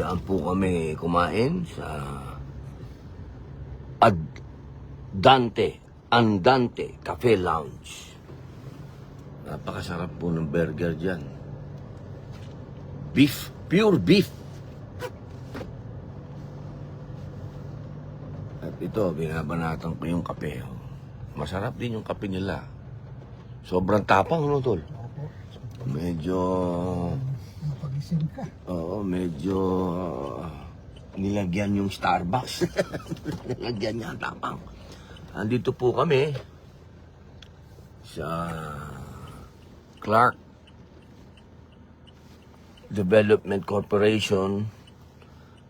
Diyan po kami kumain sa Andante Cafe Lounge. Napakasarap po ng burger dyan. Beef, pure beef. At ito, binabanatan ko yung kape. Masarap din yung kape nila. Sobrang tapang, no, tol? Opo. Medyo... Mapagising ka. Oo, medyo... nilagyan yung Starbucks. Nilagyan niya ang tapang. Andito po kami sa Clark Development Corporation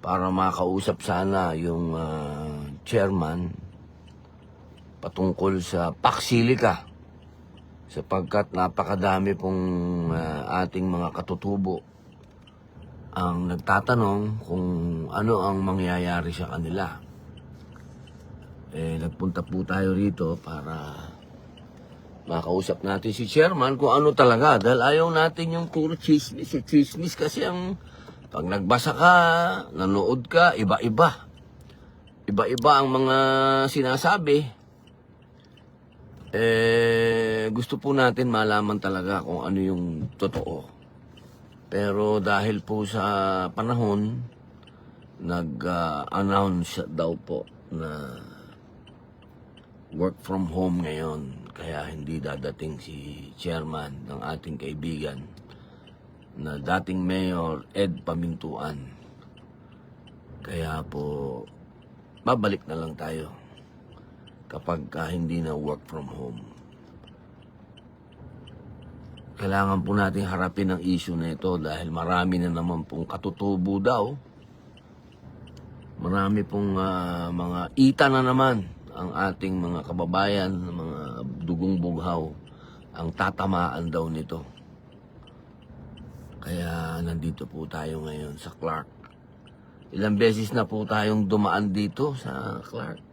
para makausap sana yung chairman patungkol sa Paksilica sapagkat napakadami pong ating mga katutubo ang nagtatanong kung ano ang mangyayari sa kanila. Nagpunta po tayo rito para makausap natin si chairman kung ano talaga. Dahil ayaw natin yung puro chismis. Chismis kasi ang pag nagbasa ka, nanood ka, iba-iba. Iba-iba ang mga sinasabi. Gusto po natin malaman talaga kung ano yung totoo. Pero dahil po sa panahon, nag-announce daw po na work from home ngayon. Kaya hindi dadating si chairman ng ating kaibigan na dating Mayor Ed Pamintuan. Kaya po, babalik na lang tayo kapag hindi na work from home. Kailangan po natin harapin ang issue na ito dahil marami na naman pong katutubo daw. Marami pong mga ita na naman ang ating mga kababayan, mga dugong bughaw, ang tatamaan daw nito. Kaya nandito po tayo ngayon sa Clark. Ilang beses na po tayong dumaan dito sa Clark.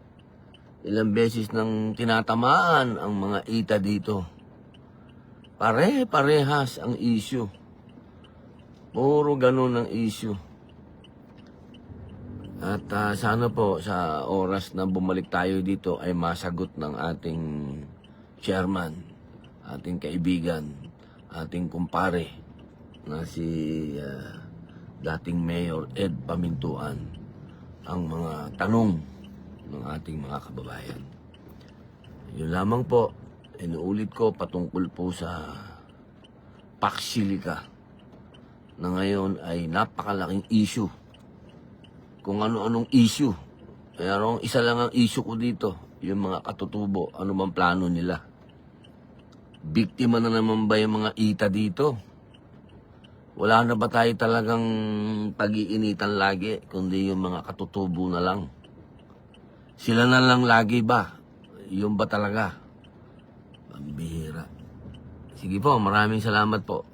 Ilang beses nang tinatamaan ang mga ita dito. Pare-parehas ang issue. Puro ganun ang issue. At sana po sa oras na bumalik tayo dito ay masagot ng ating chairman, ating kaibigan, ating kumpare na si dating Mayor Ed Pamintuan ang mga tanong ng ating mga kababayan. Yun lamang po. Inuulit ko patungkol po sa Paksilica na ngayon ay napakalaking issue. Kung ano-anong issue. Kaya isa lang ang issue ko dito, yung mga katutubo, ano bang plano nila. Biktima na naman ba yung mga ita dito? Wala na ba tayo talagang pag-iinitan lagi, kundi yung mga katutubo na lang? Sila na lang lagi ba? Yung ba talaga? Pambihira. Sige po, maraming salamat po.